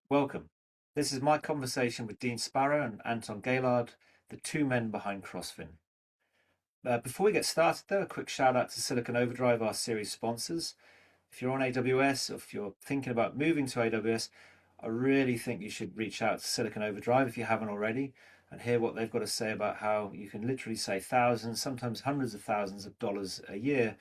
Welcome. This is my conversation with Dean Sparrow and Anton Gaylard, the two men behind Crossfin. Before we get started, though, a quick shout out to Silicon Overdrive, our series sponsors. If you're on AWS or if you're thinking about moving to AWS, I really think you should reach out to Silicon Overdrive if you haven't already and hear what they've got to say about how you can literally save thousands, sometimes hundreds of thousands of dollars a year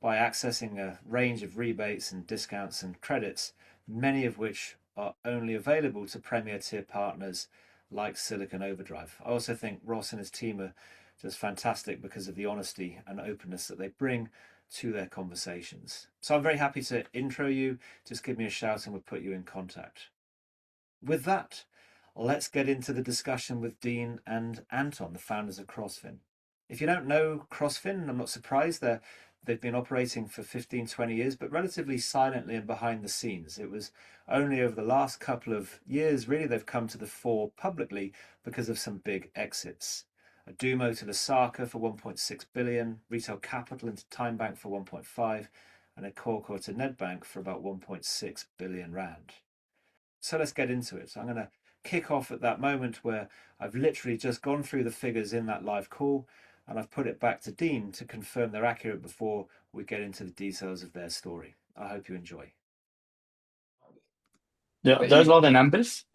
by accessing a range of rebates and discounts and credits, many of which are only available to premier tier partners like Silicon Overdrive. I also think Ross and his team are just fantastic because of the honesty and openness that they bring to their conversations. So I'm very happy to intro you. Just give me a shout and we'll put you in contact. With that, let's get into the discussion with Dean and Anton, the founders of Crossfin. If you don't know Crossfin, I'm not surprised. They've been operating for 15, 20 years, but relatively silently and behind the scenes. It was only over the last couple of years, really, they've come to the fore publicly because of some big exits. Adumo to Lesaka for 1.6 billion, Retail Capital into TimeBank for 1.5, and iKhokha to Nedbank for about 1.6 billion rand. So let's get into it. So I'm going to kick off at that moment where I've literally just gone through the figures in that live call and I've put it back to Dean to confirm they're accurate before we get into the details of their story. I hope you enjoy. Those are the numbers.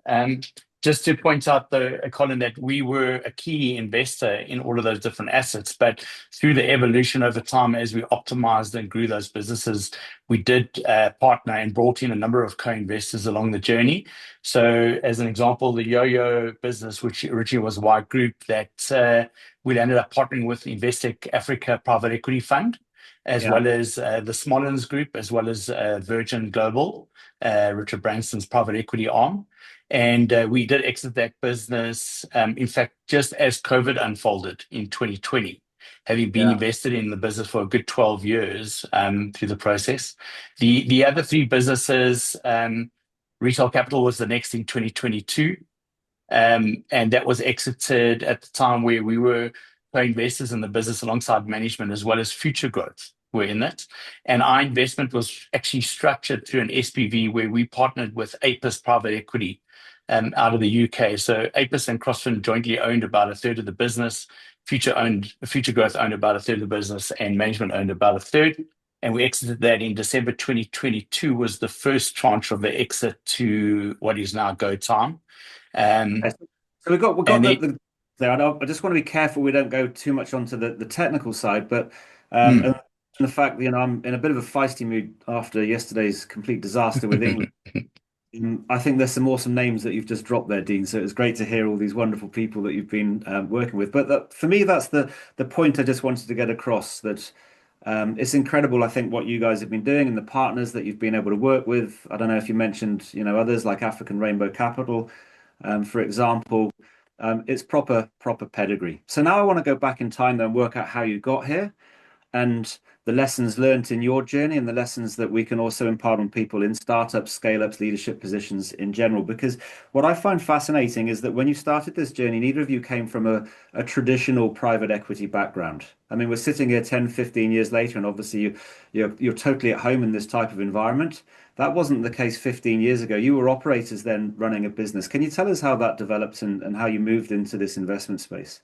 Just to point out, though, Colin, that we were a key investor in all of those different assets, but through the evolution over time, as we optimized and grew those businesses, we did partner and brought in a number of co-investors along the journey. So, as an example, the Yo-Yo business, which originally was wiGroup, that we ended up partnering with Investec Africa Private Equity Fund, as well as the Smollens Group, as well as Virgin Global, Richard Branson's private equity arm. And we did exit that business, in fact, just as COVID unfolded in 2020, having been invested in the business for a good 12 years through the process. The other three businesses, Retail Capital was the next in 2022. And that was exited at the time where we were co-investors in the business alongside management as well as future growth were in it. And our investment was actually structured through an SPV where we partnered with Apis Private Equity out of the UK. So Apis and Crossfin jointly owned about a third of the business. Future Growth owned about a third of the business, and management owned about a third. And we exited that in December 2022 was the first tranche of the exit to what is now Go Time. So we've got there. I just want to be careful we don't go too much onto the technical side, but and the fact that I'm in a bit of a feisty mood after yesterday's complete disaster with England. I think there's some awesome names that you've just dropped there, Dean. So it's great to hear all these wonderful people that you've been working with. But for me, that's the point I just wanted to get across, that it's incredible, I think, what you guys have been doing and the partners that you've been able to work with. I don't know if you mentioned, others like African Rainbow Capital, for example. It's proper pedigree. So now I want to go back in time though and work out how you got here and the lessons learned in your journey and the lessons that we can also impart on people in startups, scale-ups, leadership positions in general. Because what I find fascinating is that when you started this journey, neither of you came from a traditional private equity background. I mean, we're sitting here 10, 15 years later, and obviously you're totally at home in this type of environment. That wasn't the case 15 years ago. You were operators then running a business. Can you tell us how that developed and how you moved into this investment space?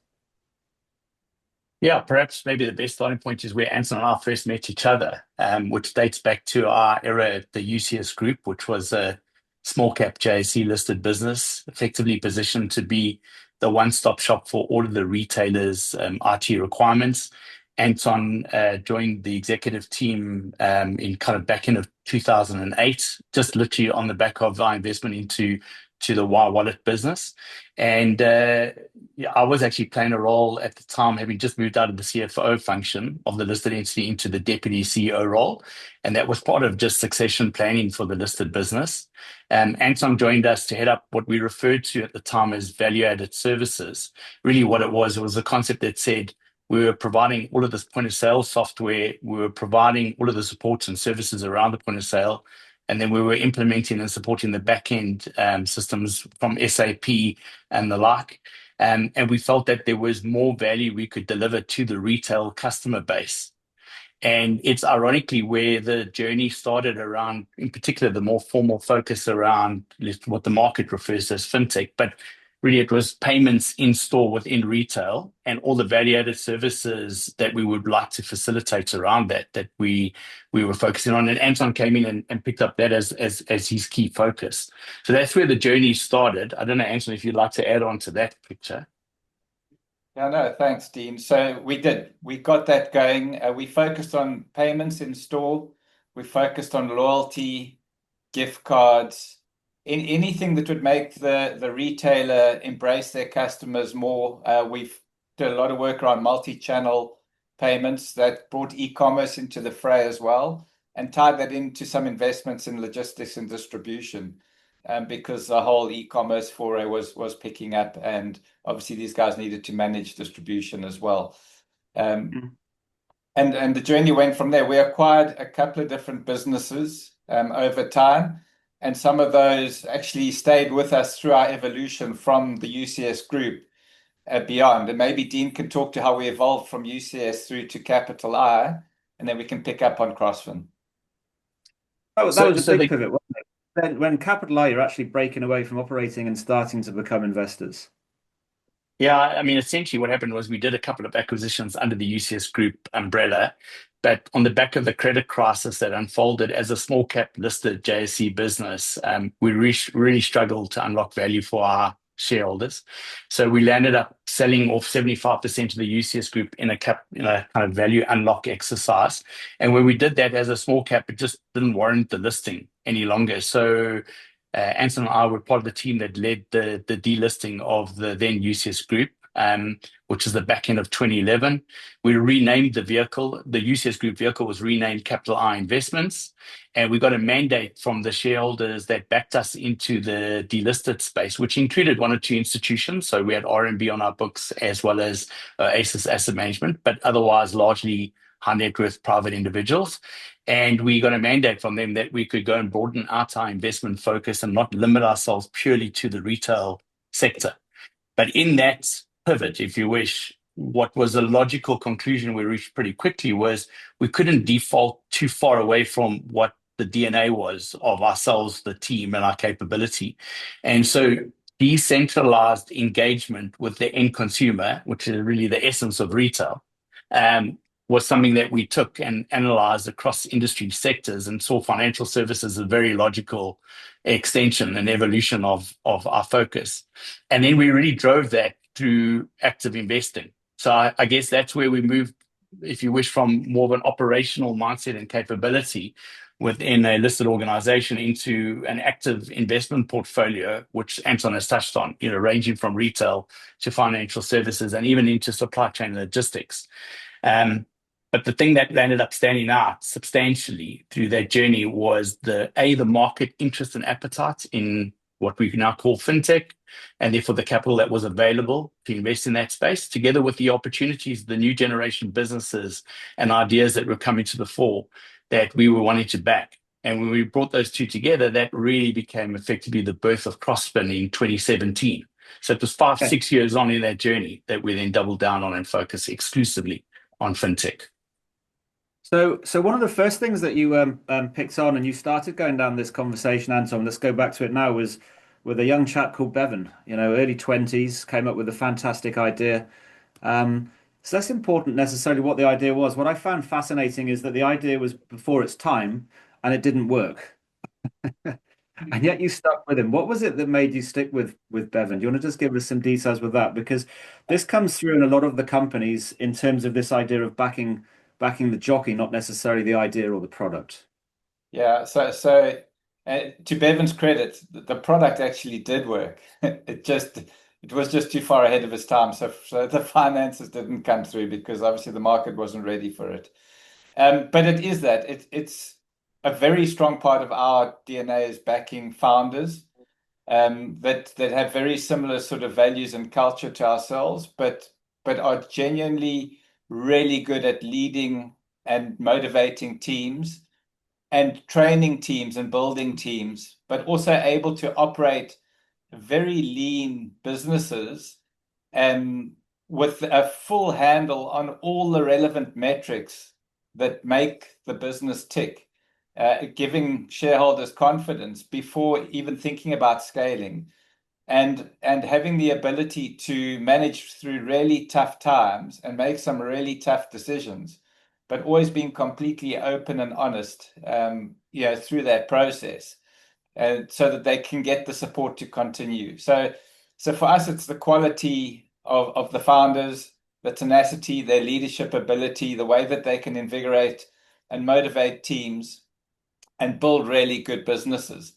Yeah, perhaps maybe the best starting point is where Anton and I first met each other, which dates back to our era at the UCS Group, which was a small cap JSE-listed business, effectively positioned to be the one-stop shop for all of the retailers' IT requirements. Anton joined the executive team in kind of back end of 2008, just literally on the back of our investment into the Wallet business. And yeah, I was actually playing a role at the time, having just moved out of the CFO function of the listed entity into the deputy CEO role. And that was part of just succession planning for the listed business. Anton joined us to head up what we referred to at the time as value-added services. Really what it was a concept that said we were providing all of this point of sale software, we were providing all of the supports and services around the point of sale, and then we were implementing and supporting the back-end systems from SAP and the like. And we felt that there was more value we could deliver to the retail customer base. And it's ironically where the journey started around, in particular, the more formal focus around what the market refers to as fintech. But really, it was payments in store within retail and all the value-added services that we would like to facilitate around that we were focusing on. And Anton came in and picked up that as his key focus. So that's where the journey started. I don't know, Anton, if you'd like to add on to that picture. Yeah, no, thanks, Dean. So we did. We got that going. We focused on payments in store. We focused on loyalty, gift cards, in anything that would make the retailer embrace their customers more. We've did a lot of work around multi-channel payments that brought e-commerce into the fray as well, and tied that into some investments in logistics and distribution, because the whole e-commerce foray was picking up, and obviously these guys needed to manage distribution as well. And the journey went from there. We acquired a couple of different businesses over time, and some of those actually stayed with us through our evolution from the UCS Group beyond. And maybe Dean can talk to how we evolved from UCS through to Capital I, and then we can pick up on Crossfin. That was a big pivot, wasn't it? Then when Capital I, you're actually breaking away from operating and starting to become investors. Yeah, I mean, essentially what happened was we did a couple of acquisitions under the UCS Group umbrella, but on the back of the credit crisis that unfolded as a small cap listed JSE business, we really struggled to unlock value for our shareholders. So we landed up selling off 75% of the UCS Group in a kind of value unlock exercise. And when we did that as a small cap, it just didn't warrant the listing any longer. So Anton and I were part of the team that led the delisting of the then UCS Group, which is the back end of 2011. We renamed the vehicle. The UCS Group vehicle was renamed Capital I Investments, and we got a mandate from the shareholders that backed us into the delisted space, which included one or two institutions. So we had RMB on our books as well as ASIS Asset Management, but otherwise largely high net worth private individuals. And we got a mandate from them that we could go and broaden out our investment focus and not limit ourselves purely to the retail sector. But in that pivot, if you wish, what was a logical conclusion we reached pretty quickly was we couldn't default too far away from what the DNA was of ourselves, the team, and our capability. And so decentralized engagement with the end consumer, which is really the essence of retail, was something that we took and analyzed across industry sectors and saw financial services as a very logical extension and evolution of our focus. And then we really drove that through active investing. So I guess that's where we moved, if you wish, from more of an operational mindset and capability within a listed organization into an active investment portfolio, which Anton has touched on, ranging from retail to financial services and even into supply chain logistics. But the thing that ended up standing out substantially through that journey was the market interest and appetite in what we now call fintech, and therefore the capital that was available to invest in that space, together with the opportunities, the new generation businesses and ideas that were coming to the fore that we were wanting to back. And when we brought those two together, that really became effectively the birth of Crossfin in 2017. So it was 6 years on in that journey that we then doubled down on and focused exclusively on fintech. So one of the first things that you picked on and you started going down this conversation, Anton, let's go back to it now, was with a young chap called Bevan, early 20s, came up with a fantastic idea. So that's important necessarily what the idea was. What I found fascinating is that the idea was before its time and it didn't work. And yet you stuck with him. What was it that made you stick with Bevan? Do you want to just give us some details with that? Because this comes through in a lot of the companies in terms of this idea of backing the jockey, not necessarily the idea or the product. Yeah, so to Bevan's credit, the product actually did work. It was just too far ahead of its time. So the finances didn't come through because obviously the market wasn't ready for it. But it is that it's a very strong part of our DNA is backing founders that have very similar sort of values and culture to ourselves, but are genuinely really good at leading and motivating teams and training teams and building teams, but also able to operate very lean businesses with a full handle on all the relevant metrics that make the business tick, giving shareholders confidence before even thinking about scaling, and having the ability to manage through really tough times and make some really tough decisions, but always being completely open and honest, through that process, and so that they can get the support to continue. So for us, it's the quality of the founders, the tenacity, their leadership ability, the way that they can invigorate and motivate teams and build really good businesses.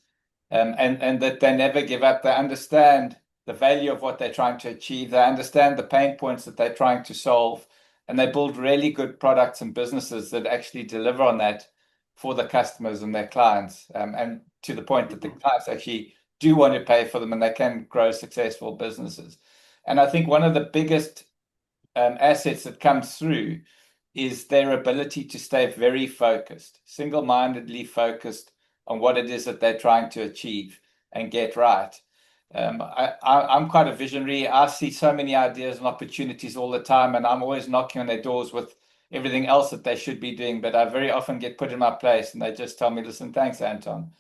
And that they never give up. They understand the value of what they're trying to achieve. They understand the pain points that they're trying to solve, and they build really good products and businesses that actually deliver on that for the customers and their clients. And to the point that the clients actually do want to pay for them, and they can grow successful businesses. And I think one of the biggest assets that comes through is their ability to stay very focused, single-mindedly focused on what it is that they're trying to achieve and get right. I'm quite a visionary. I see so many ideas and opportunities all the time, and I'm always knocking on their doors with everything else that they should be doing. But I very often get put in my place, and they just tell me, listen, thanks, Anton,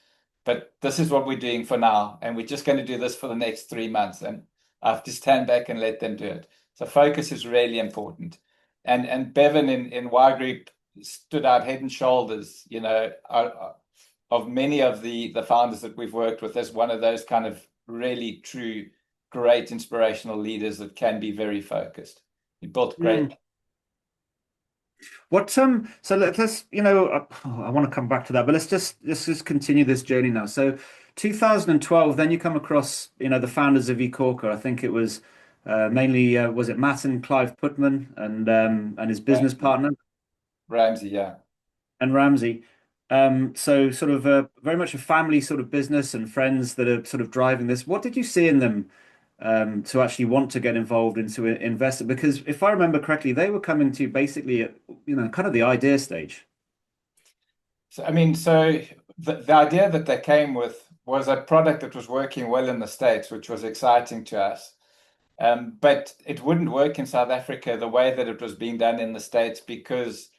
but this is what we're doing for now, and we're just going to do this for the next 3 months. And I have to stand back and let them do it. So focus is really important. And Bevan in wiGroup stood out head and shoulders, of many of the founders that we've worked with, as one of those kind of really true, great inspirational leaders that can be very focused. He built great. What so let's I want to come back to that, but let's just continue this journey now. So 2012, then you come across the founders of iKhokha. I think it was mainly was it Matt and Clive Putman and his business partner Ramsey, yeah. And Ramsey. So sort of very much a family sort of business and friends that are sort of driving this. What did you see in them to actually want to get involved into investor? Because if I remember correctly, they were coming to basically at, kind of the idea stage. So the idea that they came with was a product that was working well in the States, which was exciting to us. But it wouldn't work in South Africa the way that it was being done in the States, because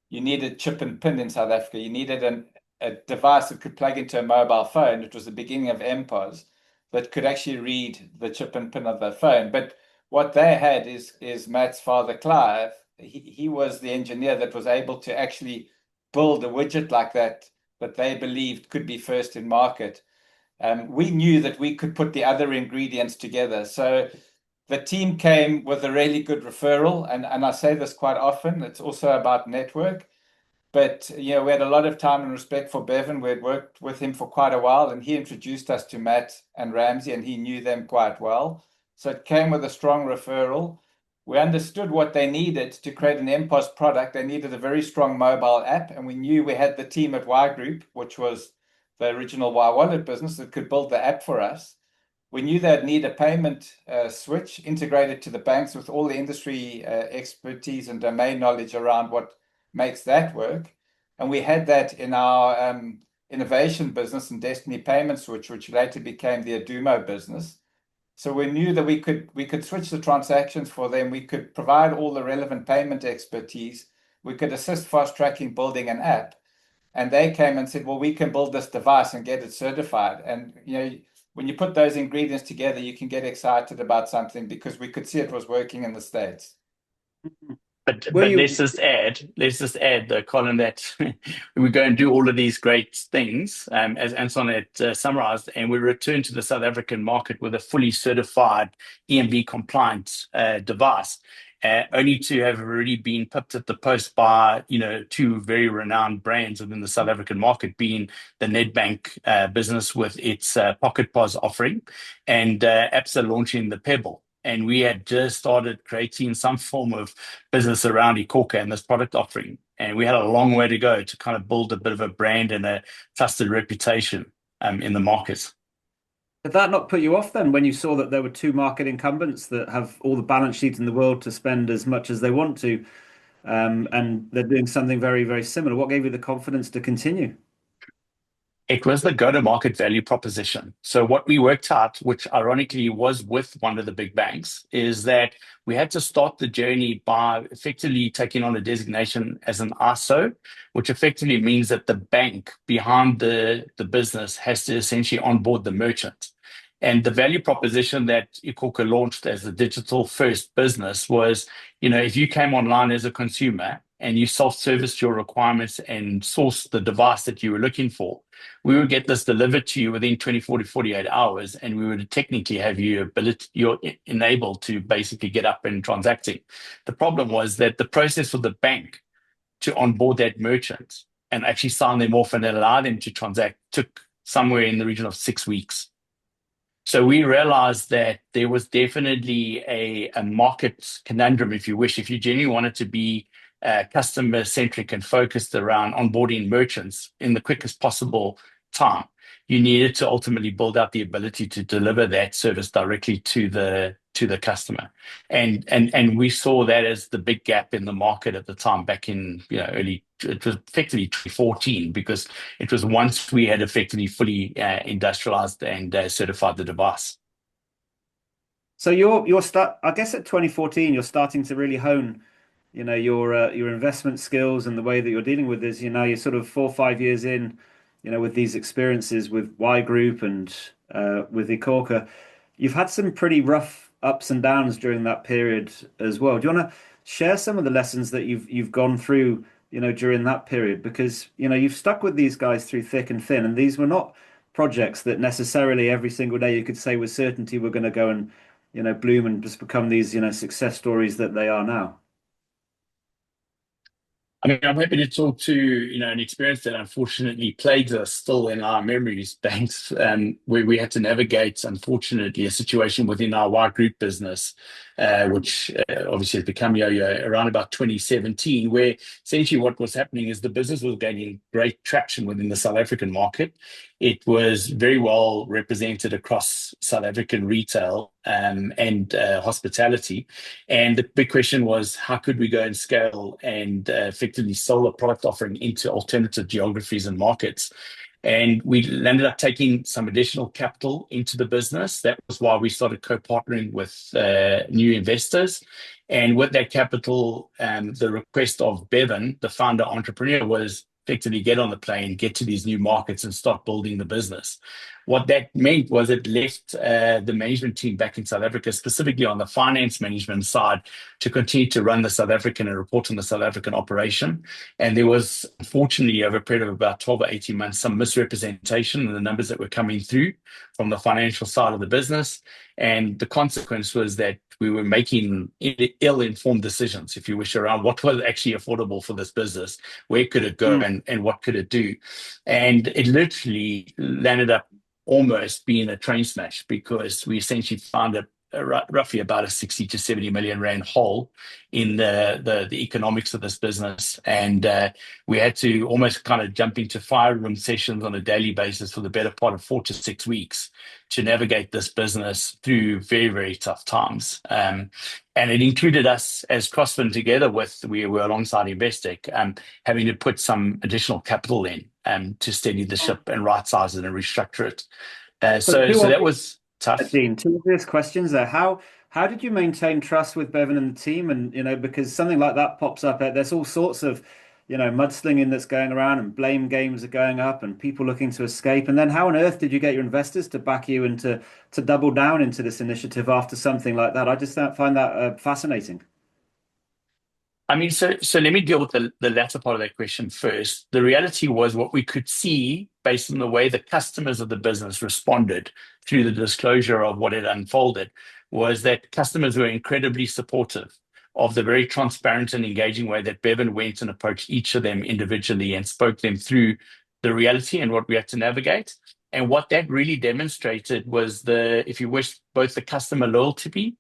you needed chip and pin in South Africa. You needed a device that could plug into a mobile phone. It was the beginning of MPOS that could actually read the chip and pin of the phone. But what they had is Matt's father, Clive. He was the engineer that was able to actually build a widget like that they believed could be first in market. We knew that we could put the other ingredients together. So the team came with a really good referral, and I say this quite often, it's also about network. But we had a lot of time and respect for Bevan. We had worked with him for quite a while, and he introduced us to Matt and Ramsey, and he knew them quite well. So it came with a strong referral. We understood what they needed to create an MPOS product. They needed a very strong mobile app, and we knew we had the team at wiGroup, which was the original Wallet business, that could build the app for us. We knew they'd need a payment switch integrated to the banks with all the industry expertise and domain knowledge around what makes that work. And we had that in our innovation business and Destiny Payment Switch, which later became the Adumo business. So we knew that we could switch the transactions for them. We could provide all the relevant payment expertise. We could assist fast tracking building an app. And they came and said, well, we can build this device and get it certified. And when you put those ingredients together, you can get excited about something, because we could see it was working in the States. But let's just add, though, Colin, that we go and do all of these great things, as Anton had summarized, and we return to the South African market with a fully certified EMV compliant device, only to have already been pipped at the post by two very renowned brands within the South African market, being the Nedbank business with its Pocket POS offering, and Absa launching the Pebble. And we had just started creating some form of business around iKhokha and this product offering. And we had a long way to go to kind of build a bit of a brand and a trusted reputation in the markets. Did that not put you off then, when you saw that there were two market incumbents that have all the balance sheets in the world to spend as much as they want to, and they're doing something very, very similar? What gave you the confidence to continue? It was the go-to-market value proposition. So what we worked out, which ironically was with one of the big banks, is that we had to start the journey by effectively taking on a designation as an ISO, which effectively means that the bank behind the business has to essentially onboard the merchant. And the value proposition that iKhokha launched as a digital-first business was, if you came online as a consumer and you self-serviced your requirements and sourced the device that you were looking for, we would get this delivered to you within 24 to 48 hours, and we would technically have you're enabled to basically get up and transacting. The problem was that the process for the bank to onboard that merchant and actually sign them off and allow them to transact took somewhere in the region of 6 weeks. So we realized that there was definitely a market conundrum, if you wish. If you genuinely wanted to be customer centric and focused around onboarding merchants in the quickest possible time, you needed to ultimately build out the ability to deliver that service directly to the customer. And we saw that as the big gap in the market at the time, back in it was effectively 2014, because it was once we had effectively fully industrialized and certified the device. So I guess at 2014, you're starting to really hone, your investment skills and the way that you're dealing with this. You're sort of 4 or 5 years in, with these experiences with wiGroup and with iKhokha. You've had some pretty rough ups and downs during that period as well. Do you want to share some of the lessons that you've gone through, during that period? Because, you've stuck with these guys through thick and thin, and these were not projects that necessarily every single day you could say with certainty we're going to go and, bloom and just become these, success stories that they are now. I mean, I'm happy to talk to, an experience that unfortunately plagues us still in our memories, banks, where we had to navigate, unfortunately, a situation within our wiGroup business, which obviously has become around about 2017, where essentially what was happening is the business was gaining great traction within the South African market. It was very well represented across South African retail and hospitality. And the big question was, how could we go and scale and effectively sell a product offering into alternative geographies and markets? And we ended up taking some additional capital into the business. That was why we started co-partnering with new investors. And with that capital, the request of Bevan, the founder entrepreneur, was effectively get on the plane, get to these new markets and start building the business. What that meant was it left the management team back in South Africa, specifically on the finance management side, to continue to run the South African and report on the South African operation. And there was, unfortunately, over a period of about 12 or 18 months, some misrepresentation in the numbers that were coming through from the financial side of the business. And the consequence was that we were making ill-informed decisions, if you wish, around what was actually affordable for this business, where could it go, and what could it do. And it literally landed up almost being a train smash, because we essentially found it roughly about a 60 to 70 million rand hole in the economics of this business. And we had to almost kind of jump into fire room sessions on a daily basis for the better part of 4 to 6 weeks to navigate this business through very, very tough times. And it included us as Crossfin, together with, we were alongside Investec, having to put some additional capital in to steady the ship and right size it and restructure it. So that was tough. Dean, two obvious questions there. How did you maintain trust with Bevan and the team? And, because something like that pops up, there's all sorts of, mudslinging that's going around, and blame games are going up, and people looking to escape. And then how on earth did you get your investors to back you and to double down into this initiative after something like that? I just find that fascinating. I mean, so let me deal with the latter part of that question first. The reality was, what we could see based on the way the customers of the business responded through the disclosure of what had unfolded, was that customers were incredibly supportive of the very transparent and engaging way that Bevan went and approached each of them individually and spoke them through the reality and what we had to navigate. And what that really demonstrated was if you wish, both the customer loyalty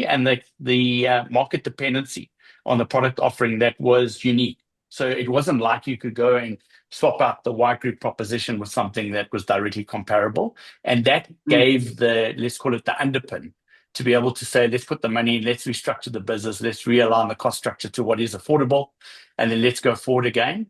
and the market dependency on the product offering that was unique. So it wasn't like you could go and swap out the wiGroup proposition with something that was directly comparable. And that gave let's call it the underpin, to be able to say, let's put the money in, let's restructure the business, let's realign the cost structure to what is affordable, and then let's go forward again.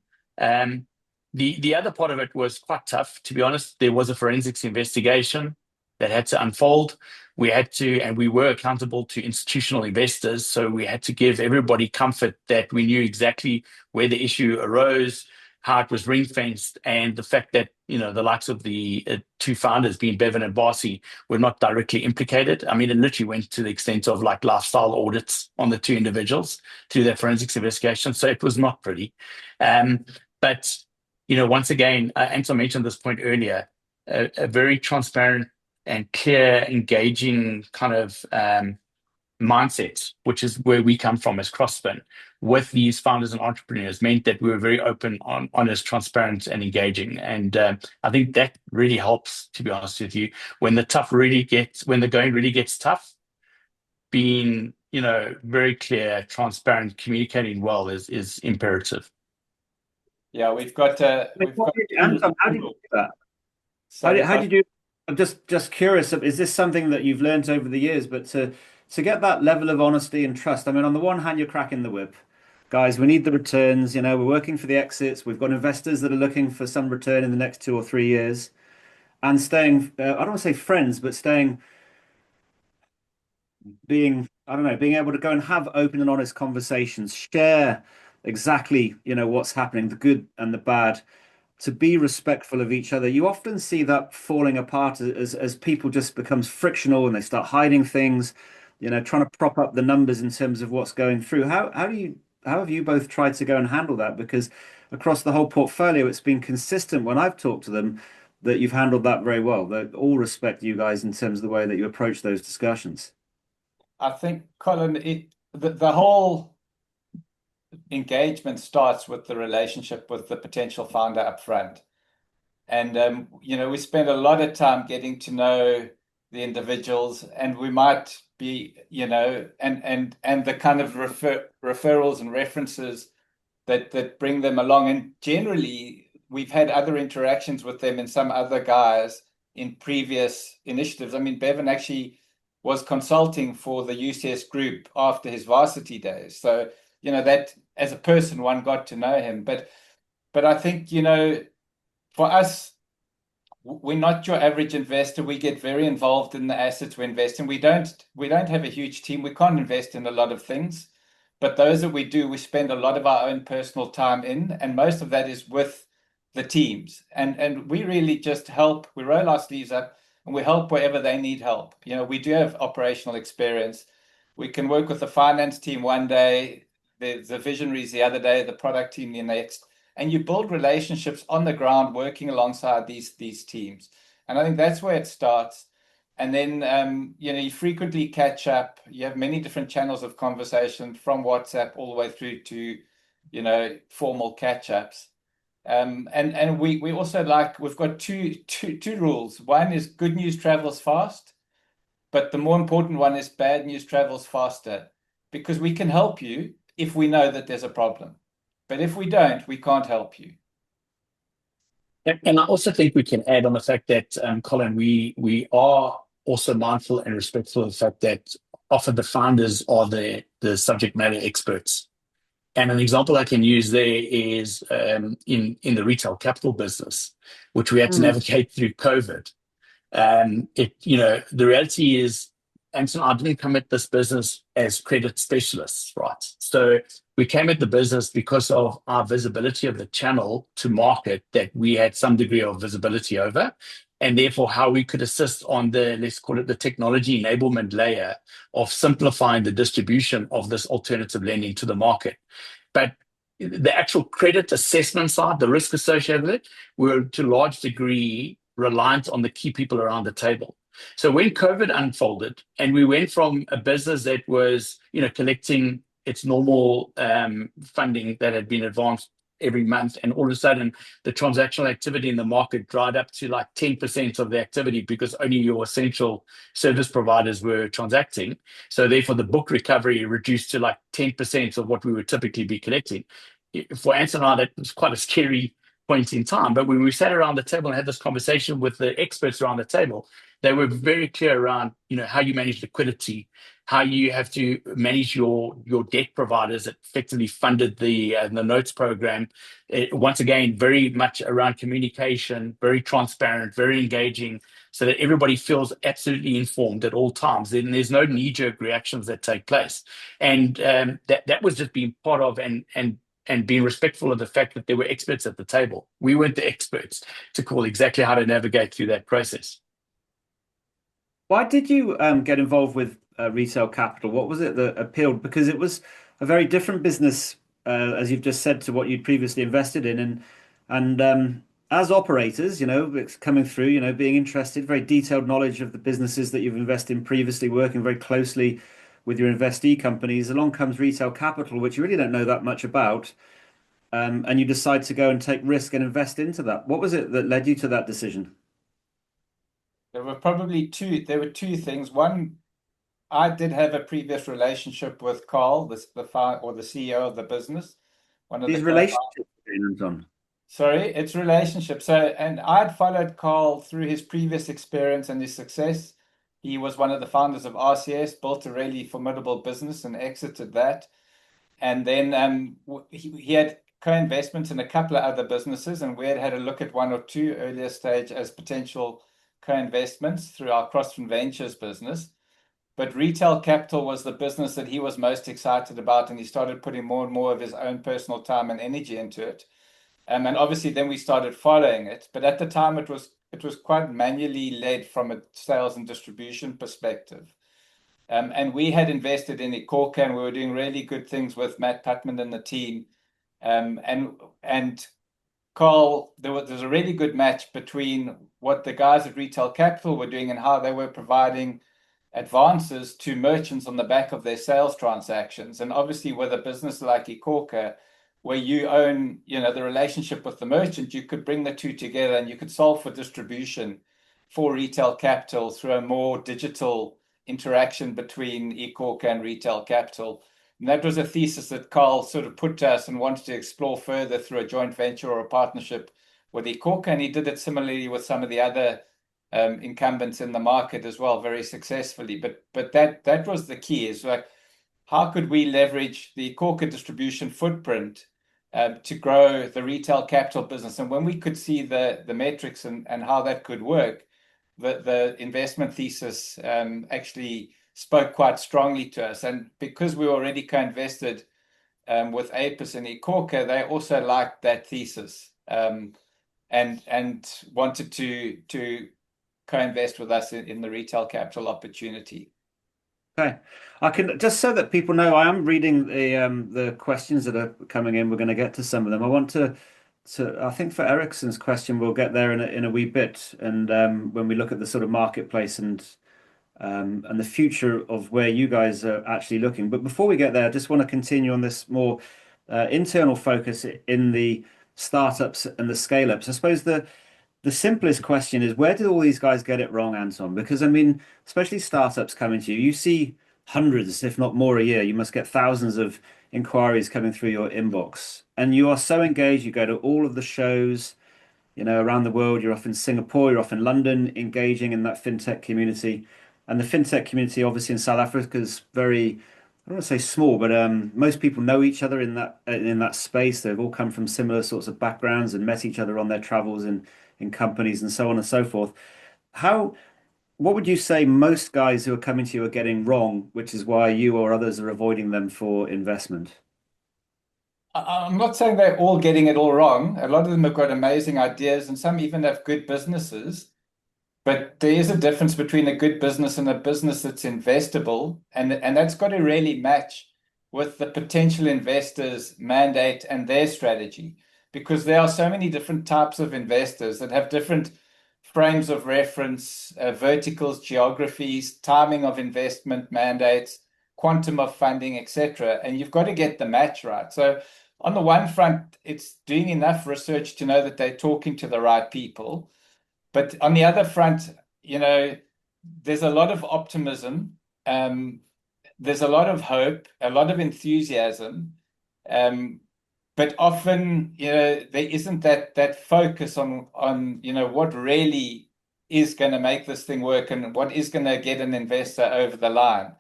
The other part of it was quite tough, to be honest. There was a forensics investigation that had to unfold. We had to, and we were accountable to institutional investors, so we had to give everybody comfort that we knew exactly where the issue arose, how it was ring fenced, and the fact that the likes of the two founders, being Bevan and Barsi, were not directly implicated. I mean, it literally went to the extent of like lifestyle audits on the two individuals through their forensics investigation. So it was not pretty. But once again, Anton mentioned this point earlier, a very transparent and clear, engaging kind of mindset, which is where we come from as Crossfin, with these founders and entrepreneurs, meant that we were very open, honest, transparent, and engaging. And I think that really helps, to be honest with you, when the going really gets tough. Being very clear, transparent, communicating well is imperative. Yeah, we've got. Anton, how did you do that? How did you? I'm just curious. Is this something that you've learned over the years? But to get that level of honesty and trust, I mean, on the one hand, you're cracking the whip, guys. We need the returns. We're working for the exits. We've got investors that are looking for some return in the next 2 or 3 years, and staying. I don't want to say friends, but being able to go and have open and honest conversations, share exactly what's happening, the good and the bad, to be respectful of each other. You often see that falling apart as people just becomes frictional and they start hiding things, trying to prop up the numbers in terms of what's going through. How have you both tried to go and handle that? Because across the whole portfolio, it's been consistent when I've talked to them that you've handled that very well. They all respect you guys in terms of the way that you approach those discussions. I think, Colin, the whole engagement starts with the relationship with the potential founder up front. And, we spend a lot of time getting to know the individuals, and we might be, and the kind of referrals and references that bring them along. And generally, we've had other interactions with them and some other guys in previous initiatives. I mean, Bevan actually was consulting for the UCS Group after his varsity days. So, that as a person, one got to know him. But I think, for us, we're not your average investor. We get very involved in the assets we invest in. We don't have a huge team. We can't invest in a lot of things. But those that we do, we spend a lot of our own personal time in. And most of that is with the teams. And we really just help. We roll our sleeves up and we help wherever they need help. We do have operational experience. We can work with the finance team one day, the visionaries the other day, the product team the next, and you build relationships on the ground working alongside these teams. And I think that's where it starts. And then, you frequently catch up. You have many different channels of conversation, from WhatsApp all the way through to, formal catch-ups. And we also we've got two rules. One is good news travels fast, but the more important one is bad news travels faster, because we can help you if we know that there's a problem. But if we don't, we can't help you. And I also think we can add on the fact that, Colin, we are also mindful and respectful of the fact that often the founders are the subject matter experts. And an example I can use there is in the retail capital business, which we had to navigate through COVID. The reality is, Anton, I didn't come at this business as credit specialists, right? So we came at the business because of our visibility of the channel to market that we had some degree of visibility over, and therefore how we could assist on the, let's call it the technology enablement layer of simplifying the distribution of this alternative lending to the market. But the actual credit assessment side, the risk associated with it, we're to a large degree reliant on the key people around the table. So when COVID unfolded and we went from a business that was, collecting its normal funding that had been advanced every month, and all of a sudden the transactional activity in the market dried up to like 10% of the activity because only your essential service providers were transacting. So therefore the book recovery reduced to like 10% of what we would typically be collecting. For Anton and I, that was quite a scary point in time. But when we sat around the table and had this conversation with the experts around the table, they were very clear around, how you manage liquidity, how you have to manage your debt providers that effectively funded the notes program. Once again, very much around communication, very transparent, very engaging, so that everybody feels absolutely informed at all times. Then there's no knee-jerk reactions that take place, and that was just being part of and being respectful of the fact that there were experts at the table. We weren't the experts to call exactly how to navigate through that process. Why did you get involved with retail capital? What was it that appealed? Because it was a very different business, as you've just said, to what you'd previously invested in, and as operators, it's coming through, being interested, very detailed knowledge of the businesses that you've invested in previously, working very closely with your investee companies. Along comes retail capital, which you really don't know that much about, and you decide to go and take risk and invest into that. What was it that led you to that decision? There were two things. One, I did have a previous relationship with Carl, the CEO of the business, one of These the relationships, Anton. Sorry, it's relationship. So, and I'd followed Carl through his previous experience and his success. He was one of the founders of RCS, built a really formidable business and exited that. And then he had co-investments in a couple of other businesses, and we had a look at one or two earlier stage as potential co-investments through our Crossfin Ventures business. But retail capital was the business that he was most excited about, and he started putting more and more of his own personal time and energy into it. And obviously then we started following it. But at the time it was quite manually led from a sales and distribution perspective. And we had invested in iKhokha, and we were doing really good things with Matt Putman and the team. And Carl, there's a really good match between what the guys at Retail Capital were doing and how they were providing advances to merchants on the back of their sales transactions. And obviously with a business like iKhokha, where you own, the relationship with the merchant, you could bring the two together and you could solve for distribution for Retail Capital through a more digital interaction between iKhokha and Retail Capital. And that was a thesis that Carl sort of put to us and wanted to explore further through a joint venture or a partnership with iKhokha. And he did it similarly with some of the other incumbents in the market as well, very successfully. But that was the key, is like, how could we leverage the iKhokha distribution footprint to grow the Retail Capital business? And when we could see the metrics and how that could work, the investment thesis actually spoke quite strongly to us. And because we were already co-invested with Apis and iKhokha, they also liked that thesis and wanted to co-invest with us in the Retail Capital opportunity. Okay, I can just, so that people know, I am reading the questions that are coming in. We're going to get to some of them. I want to I think for Ericsson's question, we'll get there in a wee bit, and when we look at the sort of marketplace and the future of where you guys are actually looking. But before we get there, I just want to continue on this more internal focus in the startups and the scale-ups. I suppose the simplest question is, where did all these guys get it wrong, Anton? Because, I mean, especially startups coming to you, you see hundreds, if not more, a year. You must get thousands of inquiries coming through your inbox. And you are so engaged. You go to all of the shows, around the world. You're off in Singapore, you're off in London, engaging in that fintech community. And the fintech community, obviously, in South Africa is very, I don't want to say small, but most people know each other in that space. They've all come from similar sorts of backgrounds and met each other on their travels in companies and so on and so forth. What would you say most guys who are coming to you are getting wrong, which is why you or others are avoiding them for investment? I'm not saying they're all getting it all wrong. A lot of them have got amazing ideas, and some even have good businesses. But there is a difference between a good business and a business that's investable, and that's got to really match with the potential investor's mandate and their strategy, because there are so many different types of investors that have different frames of reference, verticals, geographies, timing of investment mandates, quantum of funding, etc. And you've got to get the match right. So on the one front, it's doing enough research to know that they're talking to the right people. But on the other front, there's a lot of optimism. There's a lot of hope, a lot of enthusiasm. But often, there isn't that focus on what really is going to make this thing work and what is going to get an investor over the line.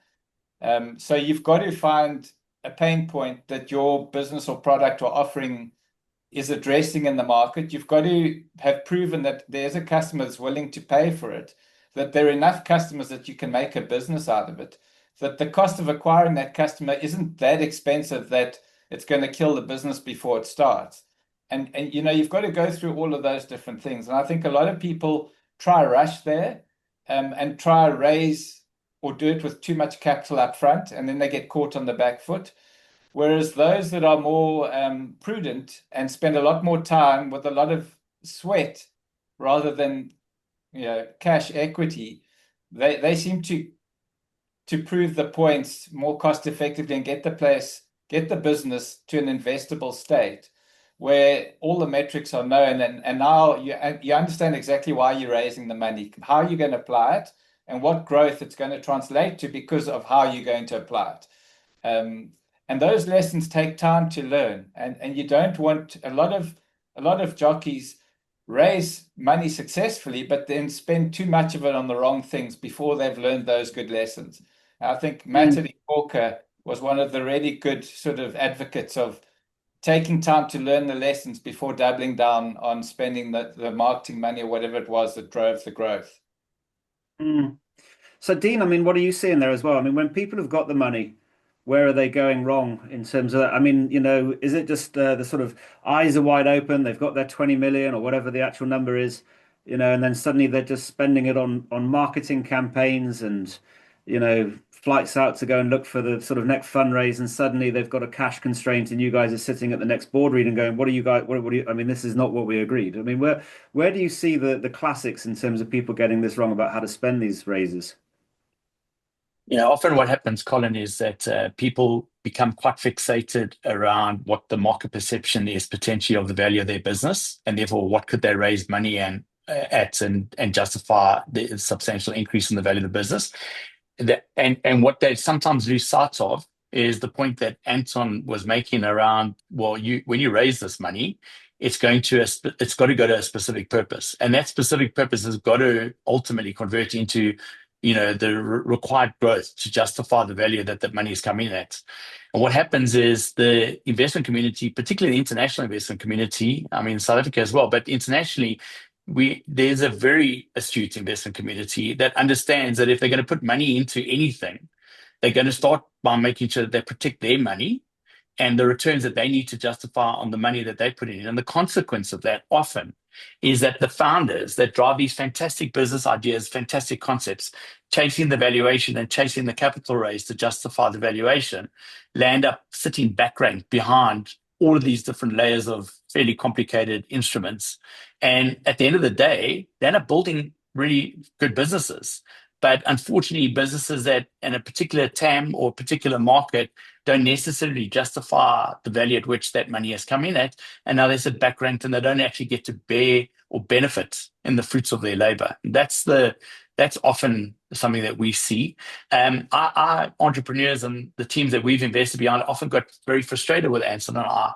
So you've got to find a pain point that your business or product or offering is addressing in the market. You've got to have proven that there's a customer that's willing to pay for it, that there are enough customers that you can make a business out of it, that the cost of acquiring that customer isn't that expensive that it's going to kill the business before it starts. And you've got to go through all of those different things. And I think a lot of people try rush there and try raise or do it with too much capital up front, and then they get caught on the back foot. Whereas those that are more prudent and spend a lot more time with a lot of sweat rather than cash equity, they seem to prove the points more cost effectively and get the business to an investable state where all the metrics are known, and now you understand exactly why you're raising the money, how you're going to apply it, and what growth it's going to translate to because of how you're going to apply it. And those lessons take time to learn, and you don't want a lot of jockeys raise money successfully, but then spend too much of it on the wrong things before they've learned those good lessons. I think Matt at iKhokha was one of the really good sort of advocates of taking time to learn the lessons before doubling down on spending the marketing money or whatever it was that drove the growth. So, Dean, I mean, what are you seeing there as well? I mean, when people have got the money, where are they going wrong in terms of that? I mean, is it just the sort of eyes are wide open, they've got their 20 million or whatever the actual number is, and then suddenly they're just spending it on marketing campaigns and, flights out to go and look for the sort of next fundraise, and suddenly they've got a cash constraint, and you guys are sitting at the next board reading going, what are you guys, what do you, I mean, this is not what we agreed. I mean, where do you see the classics in terms of people getting this wrong about how to spend these raises? Often what happens, Colin, is that people become quite fixated around what the market perception is potentially of the value of their business, and therefore what could they raise money at and justify the substantial increase in the value of the business. And what they sometimes lose sight of is the point that Anton was making around, well, when you raise this money, it's got to go to a specific purpose, and that specific purpose has got to ultimately convert into the required growth to justify the value that the money is coming at. And what happens is the investment community, particularly the international investment community, I mean, South Africa as well, but internationally, there's a very astute investment community that understands that if they're going to put money into anything, they're going to start by making sure that they protect their money and the returns that they need to justify on the money that they put in. And the consequence of that often is that the founders that drive these fantastic business ideas, fantastic concepts, chasing the valuation and chasing the capital raise to justify the valuation, land up sitting back ranked behind all of these different layers of fairly complicated instruments. And at the end of the day, they end up building really good businesses. But unfortunately, businesses that in a particular TAM or particular market don't necessarily justify the value at which that money has come in at. And now they sit back ranked and they don't actually get to bear or benefit in the fruits of their labor. That's often something that we see. Our entrepreneurs and the teams that we've invested behind often got very frustrated with Anton and I,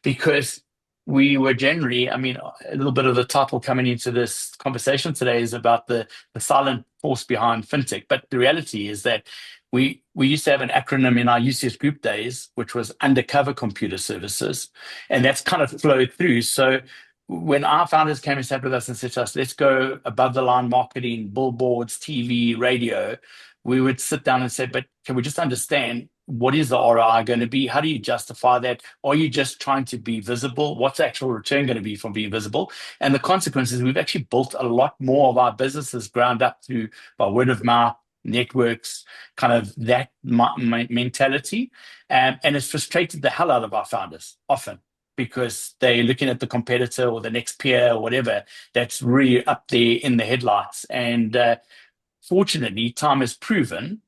because we were generally, I mean, a little bit of the title coming into this conversation today is about the silent force behind fintech. But the reality is that we used to have an acronym in our UCS Group days, which was Undercover Computer Services, and that's kind of flowed through. So when our founders came and sat with us and said to us, let's go above the line marketing, billboards, TV, radio, we would sit down and say, but can we just understand what is the ROI going to be? How do you justify that? Are you just trying to be visible? What's the actual return going to be from being visible? And the consequence is we've actually built a lot more of our businesses ground up through by word of mouth, networks, kind of that mentality. And it's frustrated the hell out of our founders often, because they're looking at the competitor or the next peer or whatever that's really up there in the headlights. And fortunately, time has proven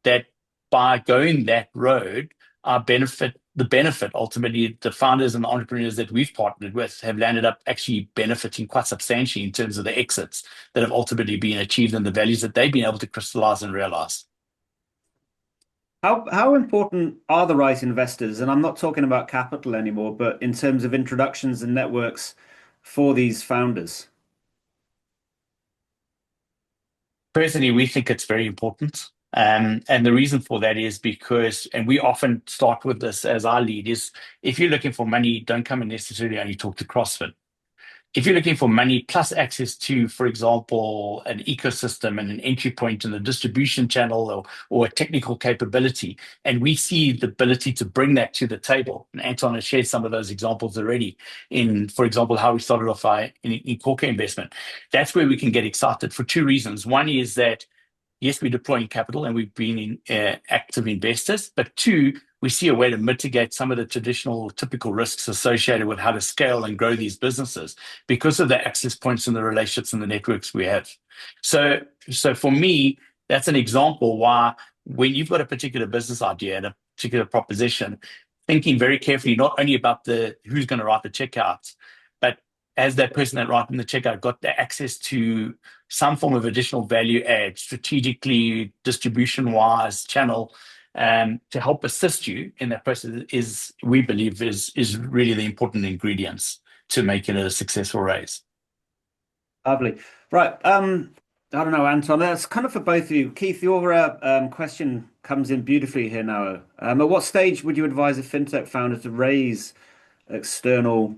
that by going that road, the benefit, ultimately, the founders and the entrepreneurs that we've partnered with have landed up actually benefiting quite substantially in terms of the exits that have ultimately been achieved and the values that they've been able to crystallize and realize. How important are the right investors? And I'm not talking about capital anymore, but in terms of introductions and networks for these founders. Personally, we think it's very important. And the reason for that is because, and we often start with this as our lead, is if you're looking for money, don't come and necessarily only talk to Crossfin. If you're looking for money plus access to, for example, an ecosystem and an entry point in the distribution channel or a technical capability, and we see the ability to bring that to the table, and Anton has shared some of those examples already in, for example, how we started off in iKhokha investment, that's where we can get excited for two reasons. One is that yes, we're deploying capital and we've been active investors, but two, we see a way to mitigate some of the traditional typical risks associated with how to scale and grow these businesses because of the access points and the relationships and the networks we have. So for me, that's an example why when you've got a particular business idea and a particular proposition, thinking very carefully, not only about who's going to write the checkouts, but as that person that writing the checkout got the access to some form of additional value add, strategically, distribution-wise, channel, to help assist you in that process we believe, is really the important ingredients to make it a successful raise. Lovely. Right. I don't know, Anton, that's kind of for both of you. Keith, your question comes in beautifully here now. At what stage would you advise a fintech founder to raise external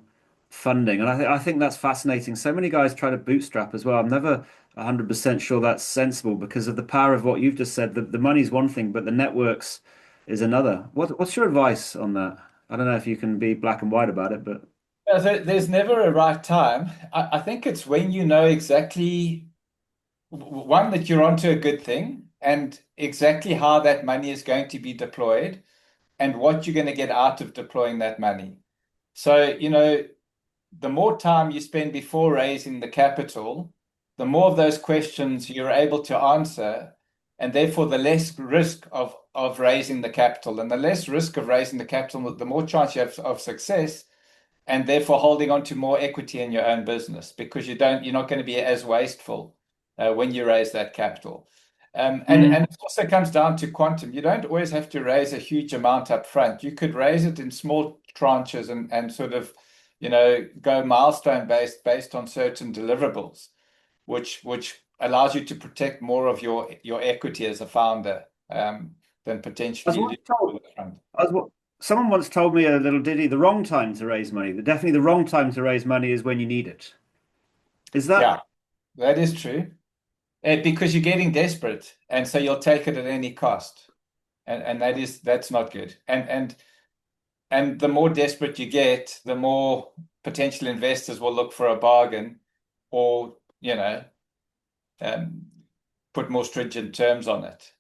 funding? And I think that's fascinating. So many guys try to bootstrap as well. I'm never 100% sure that's sensible because of the power of what you've just said. The money's one thing, but the networks is another. What's your advice on that? I don't know if you can be black and white about it, but there's never a right time. I think it's when you know exactly, one, that you're onto a good thing and exactly how that money is going to be deployed and what you're going to get out of deploying that money. So, the more time you spend before raising the capital, the more of those questions you're able to answer, and therefore the less risk of raising the capital. And the less risk of raising the capital, the more chance you have of success, and therefore holding on to more equity in your own business, because you're not going to be as wasteful when you raise that capital. And it also comes down to quantum. You don't always have to raise a huge amount up front. You could raise it in small tranches and sort of, go milestone based on certain deliverables, which allows you to protect more of your equity as a founder than potentially you do up front. Someone once told me a little ditty, the wrong time to raise money. Definitely the wrong time to raise money is when you need it. Is that? Yeah, that is true. Because you're getting desperate, and so you'll take it at any cost. And that's not good. And the more desperate you get, the more potential investors will look for a bargain or, put more stringent terms on it.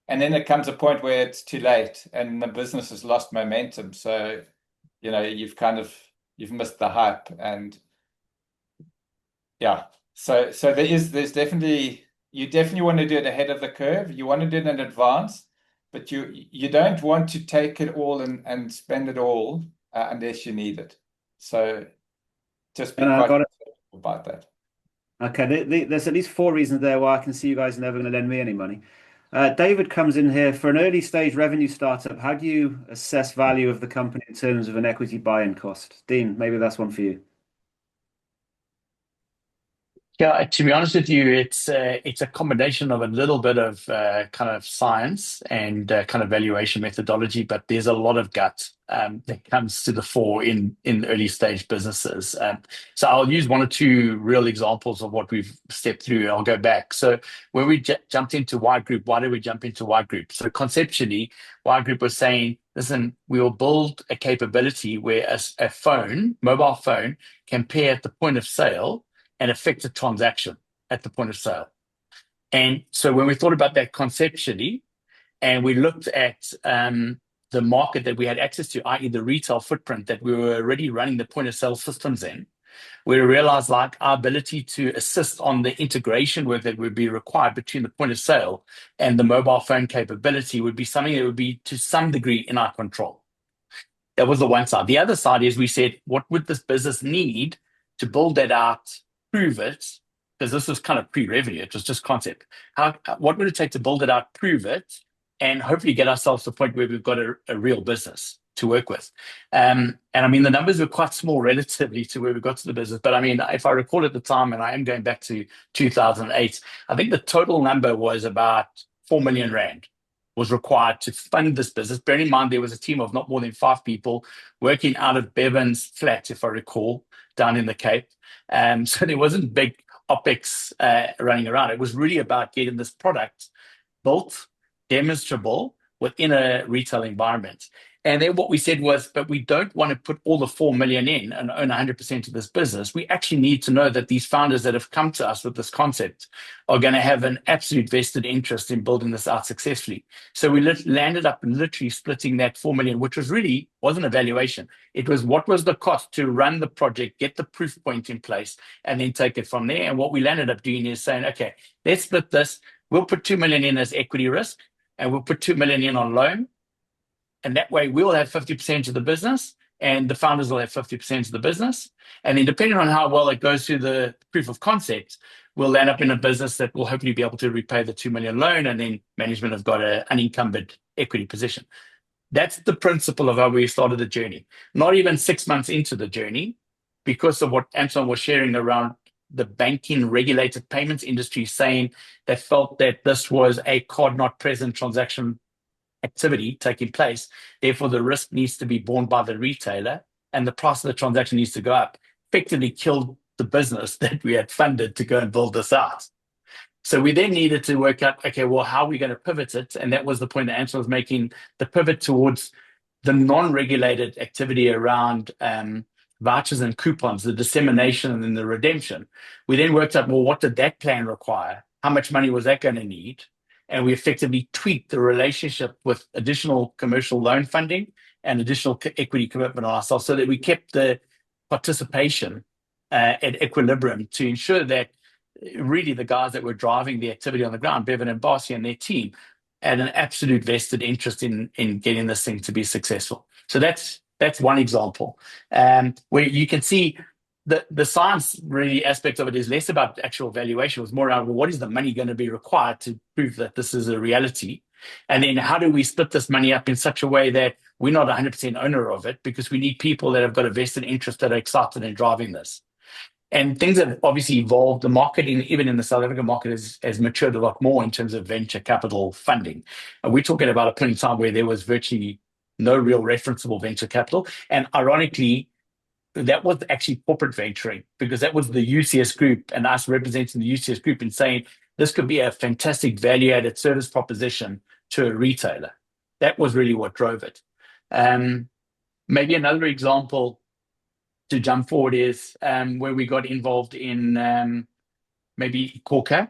And then it comes a point where it's too late and the business has lost momentum. So, you've missed the hype. And yeah, so there's definitely, you definitely want to do it ahead of the curve. You want to do it in advance, but you don't want to take it all and spend it all unless you need it. So just be quite careful about that. Okay, there's at least 4 reasons there why I can see you guys are never going to lend me any money. David comes in here. For an early stage revenue startup, how do you assess value of the company in terms of an equity buy-in cost? Dean, maybe that's one for you. Yeah, to be honest with you, it's a combination of a little bit of kind of science and kind of valuation methodology, but there's a lot of gut that comes to the fore in early stage businesses. So I'll use 1 or 2 real examples of what we've stepped through. I'll go back. So when we jumped into wiGroup, why did we jump into wiGroup? So conceptually, wiGroup was saying, listen, we will build a capability where a mobile phone, can pay at the point of sale and affect a transaction at the point of sale. And so when we thought about that conceptually, and we looked at the market that we had access to, i.e. the retail footprint that we were already running the point of sale systems in, we realized our ability to assist on the integration work that would be required between the point of sale and the mobile phone capability would be something that would be to some degree in our control. That was the one side. The other side is we said, what would this business need to build that out, prove it, because this was kind of pre-revenue, it was just concept. What would it take to build it out, prove it, and hopefully get ourselves to the point where we've got a real business to work with. And I mean, the numbers were quite small relatively to where we got to the business. But I mean, if I recall at the time, and I am going back to 2008, I think the total number was about 4 million rand was required to fund this business. Bearing in mind, there was a team of not more than 5 people working out of Bevan's flat, if I recall, down in the Cape. So there wasn't big OPEX running around. It was really about getting this product built, demonstrable within a retail environment. And then what we said was, but we don't want to put all the 4 million in and own 100% of this business. We actually need to know that these founders that have come to us with this concept are going to have an absolute vested interest in building this out successfully. So we landed up literally splitting that 4 million, which wasn't a valuation. It was what was the cost to run the project, get the proof point in place, and then take it from there. And what we landed up doing is saying, okay, let's split this. We'll put 2 million in as equity risk, and we'll put 2 million in on loan. And that way we'll have 50% of the business and the founders will have 50% of the business. And then depending on how well it goes through the proof of concept, we'll end up in a business that will hopefully be able to repay the 2 million loan, and then management have got an unencumbered equity position. That's the principle of how we started the journey. Not even 6 months into the journey, because of what Anton was sharing around the banking regulated payments industry, saying they felt that this was a card not present transaction activity taking place. Therefore, the risk needs to be borne by the retailer and the price of the transaction needs to go up. Effectively killed the business that we had funded to go and build this out. So we then needed to work out, okay, well, how are we going to pivot it? And that was the point that Anton was making, the pivot towards the non-regulated activity around vouchers and coupons, the dissemination and then the redemption. We then worked out, well, what did that plan require? How much money was that going to need? And we effectively tweaked the relationship with additional commercial loan funding and additional equity commitment on ourselves so that we kept the participation at equilibrium to ensure that really the guys that were driving the activity on the ground, Bevan and Barcy and their team, had an absolute vested interest in getting this thing to be successful. So that's one example where you can see the science really aspect of it is less about actual valuation. It was more around, well, what is the money going to be required to prove that this is a reality? And then how do we split this money up in such a way that we're not 100% owner of it, because we need people that have got a vested interest that are excited in driving this. And things have obviously evolved. The market, even in the South African market, has matured a lot more in terms of venture capital funding. And we're talking about a point in time where there was virtually no real referenceable venture capital. And ironically, that was actually corporate venturing, because that was the UCS Group and us representing the UCS Group and saying this could be a fantastic value-added service proposition to a retailer. That was really what drove it. Maybe another example to jump forward is where we got involved in maybe iKhokha.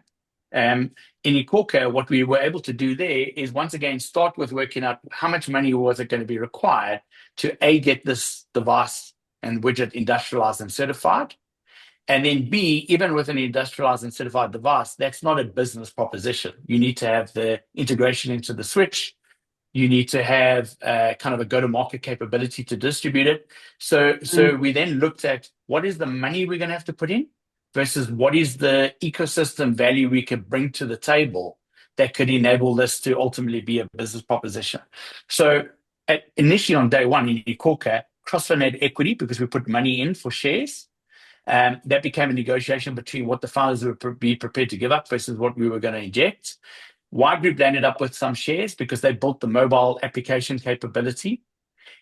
In iKhokha, what we were able to do there is once again start with working out how much money was it going to be required to get this device and widget industrialized and certified. And then B, even with an industrialized and certified device, that's not a business proposition. You need to have the integration into the switch. You need to have kind of a go-to-market capability to distribute it. So we then looked at what is the money we're going to have to put in versus what is the ecosystem value we could bring to the table that could enable this to ultimately be a business proposition. So initially on day one in iKhokha, Crossfin had equity because we put money in for shares. That became a negotiation between what the founders would be prepared to give up versus what we were going to inject. wiGroup ended up with some shares because they built the mobile application capability.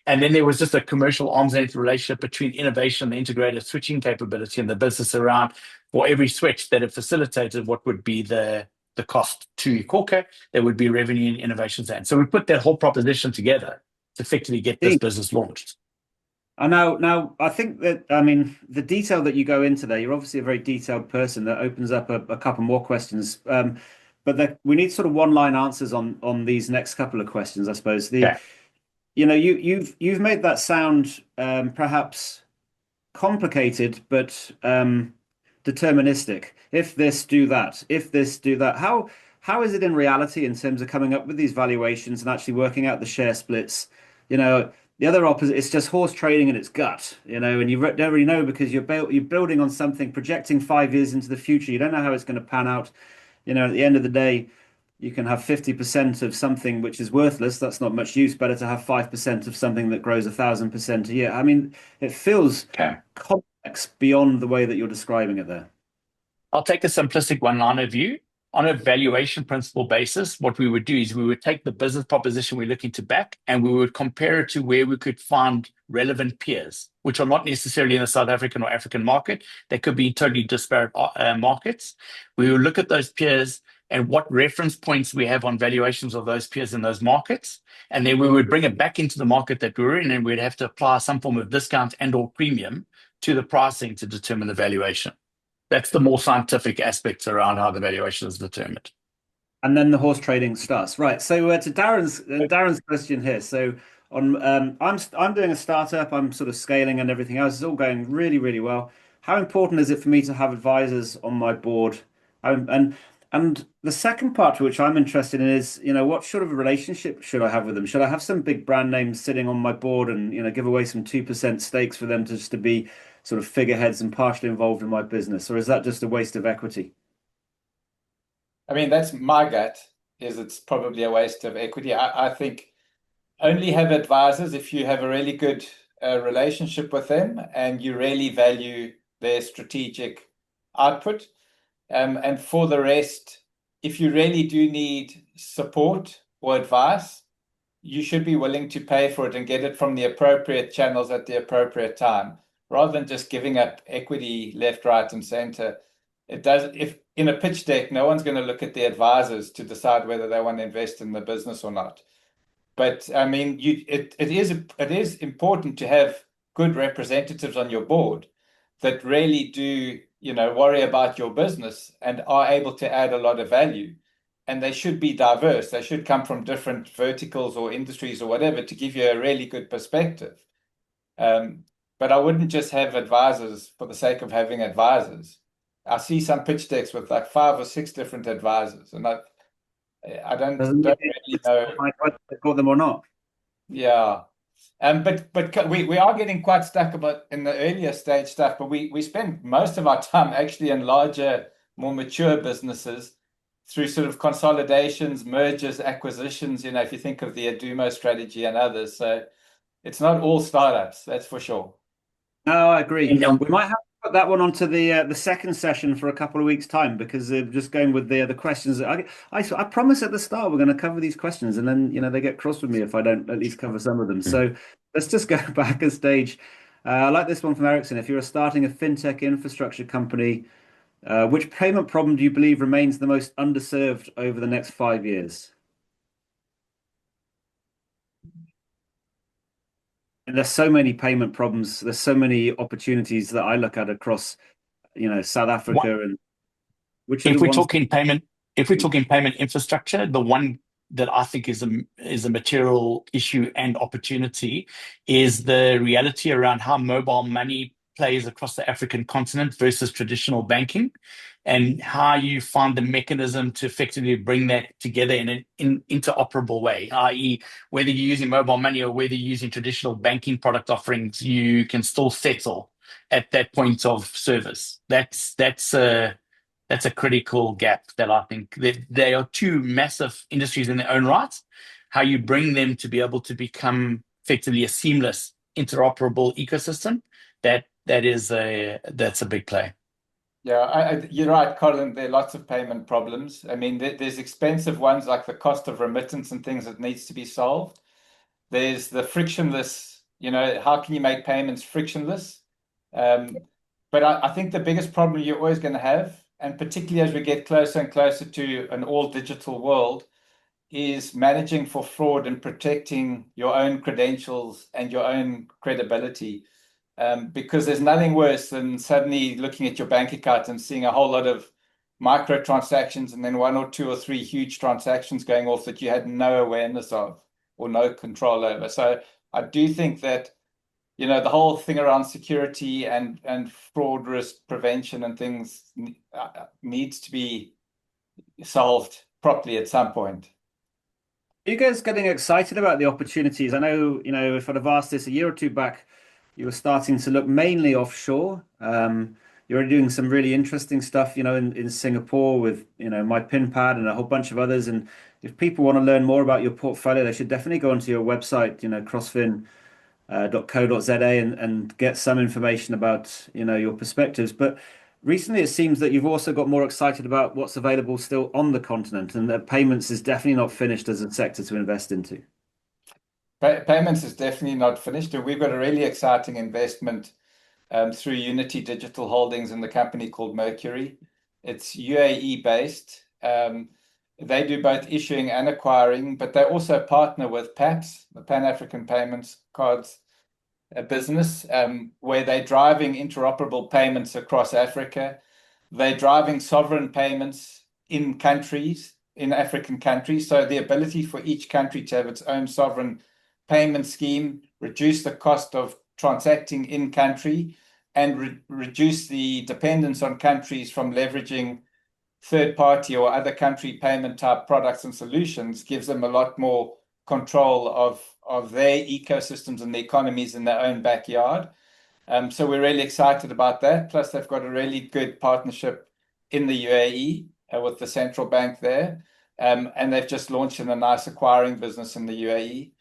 And then there was just a commercial arm's length relationship between innovation and the integrated switching capability and the business around for every switch that it facilitated what would be the cost to iKhokha, there would be revenue and innovations. And so we put that whole proposition together to effectively get this business launched. And now I think that, I mean, the detail that you go into there, you're obviously a very detailed person. That opens up a couple more questions. But we need sort of one-line answers on these next couple of questions, I suppose. You know, you've made that sound perhaps complicated, but deterministic. If this, do that. If this, do that. How is it in reality in terms of coming up with these valuations and actually working out the share splits? You know, the other opposite, it's just horse trading in its gut, you know, and you don't really know because you're building on something, projecting 5 years into the future. You don't know how it's going to pan out. You know, at the end of the day, you can have 50% of something which is worthless. That's not much use. Better to have 5% of something that grows 1,000% a year. I mean, it feels complex beyond the way that you're describing it there. I'll take a simplistic one-liner view. on a valuation principle basis, what we would do is we would take the business proposition we're looking to back and we would compare it to where we could find relevant peers, which are not necessarily in the South African or African market. They could be totally disparate markets. We would look at those peers and what reference points we have on valuations of those peers in those markets. And then we would bring it back into the market that we were in, and we'd have to apply some form of discount and or premium to the pricing to determine the valuation. That's the more scientific aspects around how the valuation is determined. And then the horse trading starts. Right. So to Darren's question here. So I'm doing a startup. I'm sort of scaling and everything else. It's all going really, really well. How important is it for me to have advisors on my board? And the second part to which I'm interested in is, what sort of a relationship should I have with them? Should I have some big brand names sitting on my board and, give away some 2% stakes for them to be sort of figureheads and partially involved in my business? Or is that just a waste of equity? I mean, that's my gut, is it's probably a waste of equity. I think only have advisors if you have a really good relationship with them and you really value their strategic output. And for the rest, if you really do need support or advice, you should be willing to pay for it and get it from the appropriate channels at the appropriate time, rather than just giving up equity left, right, and center. If in a pitch deck, no one's going to look at the advisors to decide whether they want to invest in the business or not. But I mean, it is important to have good representatives on your board that really do, worry about your business and are able to add a lot of value. And they should be diverse. They should come from different verticals or industries or whatever to give you a really good perspective. But I wouldn't just have advisors for the sake of having advisors. I see some pitch decks with like 5 or 6 different advisors, and I don't really know whether they got them or not. Yeah. But we are getting quite stuck about in the earlier stage stuff, but we spend most of our time actually in larger, more mature businesses through sort of consolidations, mergers, acquisitions, if you think of the Adumo strategy and others. So it's not all startups, that's for sure. No, I agree. We might have to put that one onto the second session for a couple of weeks' time, because just going with the questions. I promise at the start we're going to cover these questions, and then they get cross with me if I don't at least cover some of them. So let's just go back a stage. I like this one from Ericsson. If you're starting a fintech infrastructure company, which payment problem do you believe remains the most underserved over the next 5 years? And there's so many payment problems. There's so many opportunities that I look at across, South Africa, and which are if the we're ones. talking payment, if we're talking payment infrastructure, the one that I think is a material issue and opportunity is the reality around how mobile money plays across the African continent versus traditional banking, and how you find the mechanism to effectively bring that together in an interoperable way, i.e., whether you're using mobile money or whether you're using traditional banking product offerings, you can still settle at that point of service. That's a critical gap that I think that they are two massive industries in their own right. How you bring them to be able to become effectively a seamless, interoperable ecosystem, that's a big play. Yeah, you're right, Colin. There are lots of payment problems. I mean, there's expensive ones like the cost of remittance and things that needs to be solved. There's the frictionless, how can you make payments frictionless? But I think the biggest problem you're always going to have, and particularly as we get closer and closer to an all digital world, is managing for fraud and protecting your own credentials and your own credibility. Because there's nothing worse than suddenly looking at your bank account and seeing a whole lot of micro transactions and then 1 or 2 or 3 huge transactions going off that you had no awareness of or no control over. So I do think that the whole thing around security and fraud risk prevention and things needs to be solved properly at some point. Are you guys getting excited about the opportunities? I know, if I'd have asked this a year or 2 back, you were starting to look mainly offshore. You're doing some really interesting stuff, in Singapore with, MyPinPad and a whole bunch of others. And if people want to learn more about your portfolio, they should definitely go onto your website, crossfin.co.za and get some information about, your perspectives. But Recently, it seems that you've also got more excited about what's available still on the continent, and that payments is definitely not finished as a sector to invest into. Payments is definitely not finished, and we've got a really exciting investment through Unity Digital Holdings in the company called Mercury. It's UAE based. They do both issuing and acquiring, but they also partner with PAPS, the Pan African Payments Cards business, where they're driving interoperable payments across Africa. They're driving sovereign payments in countries, in African countries. So the ability for each country to have its own sovereign payment scheme, reduce the cost of transacting in country, and reduce the dependence on countries from leveraging third party or other country payment type products and solutions, gives them a lot more control of their ecosystems and the economies in their own backyard. So we're really excited about that. Plus, they've got a really good partnership in the UAE with the central bank there. And they've just launched in a nice acquiring business in the UAE.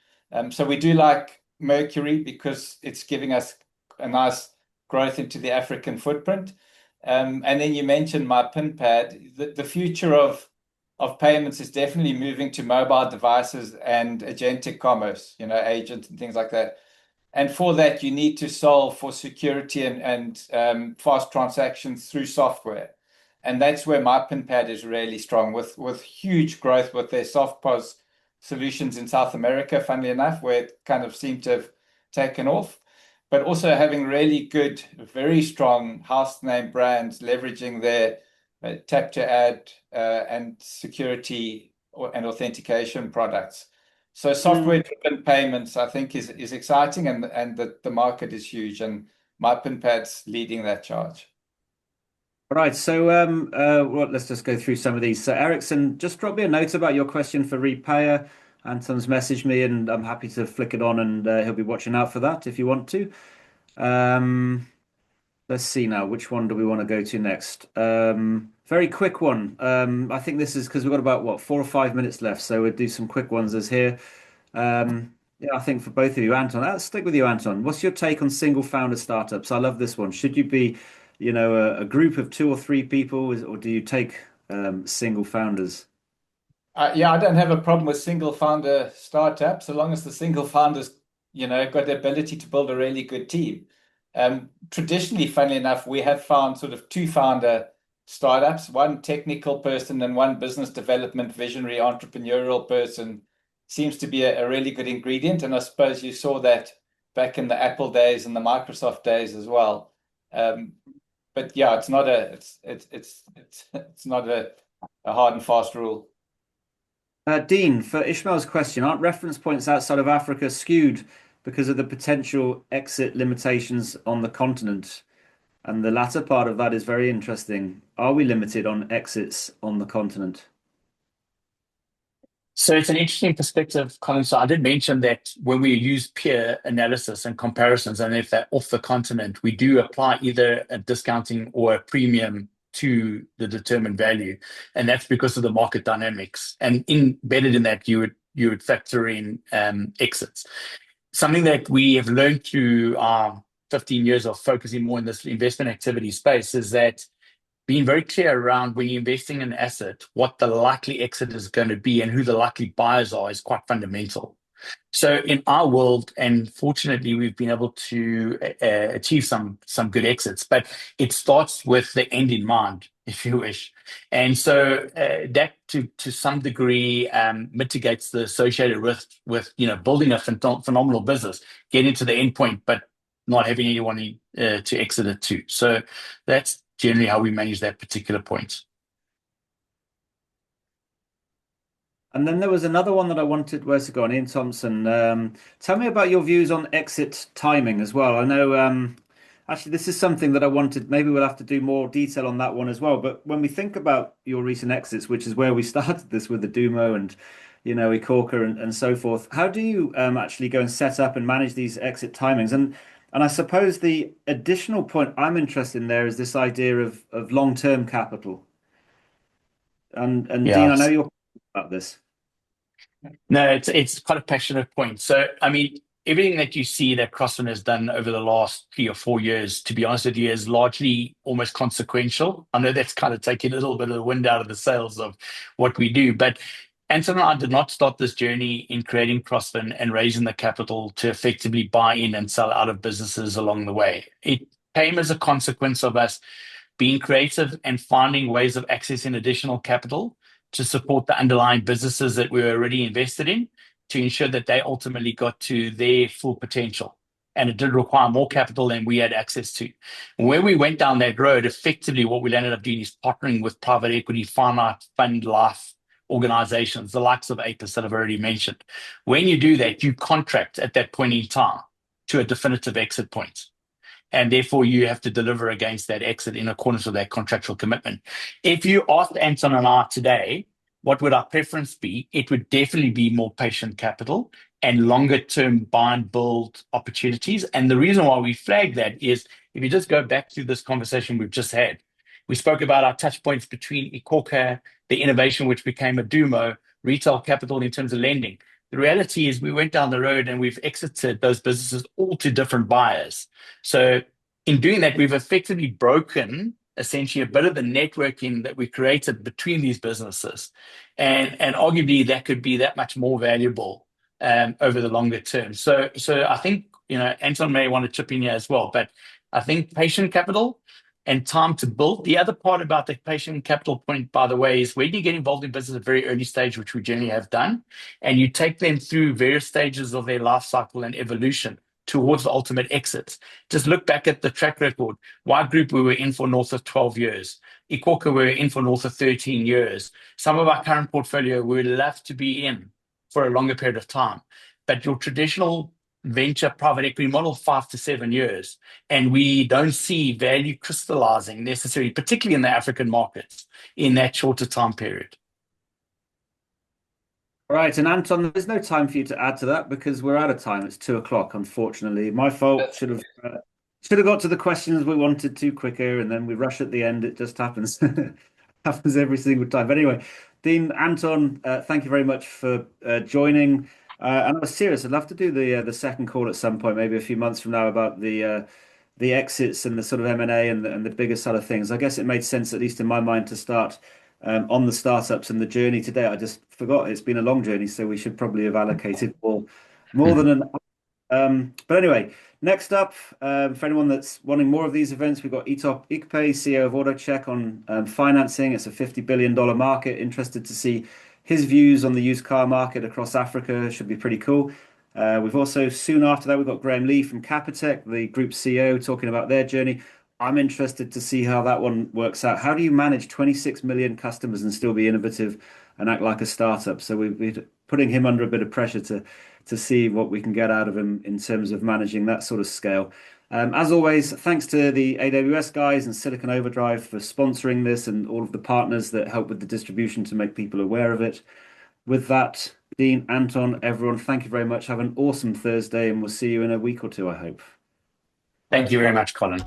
So we do like Mercury because it's giving us a nice growth into the African footprint. And then you mentioned MyPinPad. The future of payments is definitely moving to mobile devices and agentic commerce, agents and things like that. And for that, you need to solve for security and fast transactions through software. And that's where MyPinPad is really strong, with huge growth with their SoftPOS solutions in South America, funnily enough, where it kind of seemed to have taken off. But also having really good, very strong house name brands, leveraging their tap to add and security and authentication products. So software-driven payments, I think, is exciting, and the market is huge, and MyPinPad's leading that charge. All right, so let's just go through some of these. So Ericsson, just drop me a note about your question for Repayer. Anton's messaged me, and I'm happy to flick it on, and he'll be watching out for that if you want to. Let's see now, which one do we want to go to next? Very quick one. I think this is because we've got about, what, 4 or 5 minutes left, so we'll do some quick ones as here. Yeah, I think for both of you, Anton, let's stick with you, Anton. What's your take on single founder startups? I love this one. Should you be, a group of 2 or 3 people, or do you take single founders? Yeah, I don't have a problem with single founder startups, so long as the single founders, got the ability to build a really good team. Traditionally, funnily enough, we have found sort of 2 founder startups, one technical person and one business development, visionary, entrepreneurial person seems to be a really good ingredient. And I suppose you saw that back in the Apple days and the Microsoft days as well. But yeah, it's not a hard and fast rule. Dean, for Ishmael's question, aren't reference points outside of Africa skewed because of the potential exit limitations on the continent? And the latter part of that is very interesting. Are we limited on exits on the continent? So it's an interesting perspective, Colin. So I did mention that when we use peer analysis and comparisons, and if they're off the continent, we do apply either a discounting or a premium to the determined value, and that's because of the market dynamics. And embedded in that, you would factor in exits. Something that we have learned through our 15 years of focusing more in this investment activity space is that being very clear around when you're investing in an asset, what the likely exit is going to be and who the likely buyers are is quite fundamental. So in our world, and fortunately, we've been able to achieve some good exits, but it starts with the end in mind, if you wish. And so that to some degree mitigates the associated risk with building a phenomenal business, getting to the end point, but not having anyone to exit it to. So that's generally how we manage that particular point. And then there was another one that I wanted. Where's it gone? Ian Thompson. Tell me about your views on exit timing as well. I know, actually, this is something that I wanted. Maybe we'll have to do more detail on that one as well. But when we think about your recent exits, which is where we started this with the Adumo and, iKhokha and so forth, how do you actually go and set up and manage these exit timings? And I suppose the additional point I'm interested in there is this idea of long-term capital. And Dean, Yeah. I know you're about this. No, it's quite a passionate point. So, I mean, everything that you see that Crossfin has done over the last 3 or 4 years, to be honest with you, is largely almost consequential. I know that's kind of taking a little bit of the wind out of the sails of what we do, but Anton and I did not start this journey in creating Crossfin and raising the capital to effectively buy in and sell out of businesses along the way. It came as a consequence of us being creative and finding ways of accessing additional capital to support the underlying businesses that we were already invested in, to ensure that they ultimately got to their full potential. And it did require more capital than we had access to. And when we went down that road, effectively what we ended up doing is partnering with private equity, finite fund life organizations, the likes of APIS that I've already mentioned. When you do that, you contract at that point in time to a definitive exit point. And therefore, you have to deliver against that exit in accordance with that contractual commitment. If you asked Anton and I today, what would our preference be? It would definitely be more patient capital and longer term buy and build opportunities. And the reason why we flag that is, if you just go back to this conversation we've just had, we spoke about our touch points between iKhokha, the innovation which became Adumo, retail capital in terms of lending. The reality is we went down the road and we've exited those businesses all to different buyers. So in doing that, we've effectively broken essentially a bit of the networking that we created between these businesses. And arguably that could be that much more valuable over the longer term. So I think, Anton may want to chip in here as well, but I think patient capital and time to build. The other part about the patient capital point, by the way, is when you get involved in business at a very early stage, which we generally have done, and you take them through various stages of their life cycle and evolution towards the ultimate exits. Just look back at the track record. wiGroup, we were in for north of 12 years. iKhokha, we were in for north of 13 years. Some of our current portfolio, we would love to be in for a longer period of time. But your traditional venture private equity model, 5 to 7 years. And we don't see value crystallizing necessarily, particularly in the African markets, in that shorter time period. Right, and Anton, there's no time for you to add to that because we're out of time. It's 2 o'clock, unfortunately. My fault. Should have got to the questions we wanted to quicker, and then we rush at the end. It just happens. Happens every single time. But anyway, Dean, Anton, thank you very much for joining. And I was serious. I'd love to do the second call at some point, maybe a few months from now, about the exits and the sort of M&A and the bigger side of things. I guess it made sense, at least in my mind, to start on the startups and the journey today. I just forgot it's been a long journey, so we should probably have allocated more than an. But anyway, next up, for anyone that's wanting more of these events, we've got Ikpe, CEO of AutoCheck, on financing. It's a $50 billion market. Interested to see his views on the used car market across Africa. Should be pretty cool. We've also, soon after that, we've got Graham Lee from Capitec, the group CEO, talking about their journey. I'm interested to see how that one works out. How do you manage 26 million customers and still be innovative and act like a startup? So we're putting him under a bit of pressure to see what we can get out of him in terms of managing that sort of scale. As always, thanks to the AWS guys and Silicon Overdrive for sponsoring this, and all of the partners that help with the distribution to make people aware of it. With that, Dean, Anton, everyone, thank you very much. Have an awesome Thursday, and we'll see you in a week or two, I hope. Thank you very much, Colin.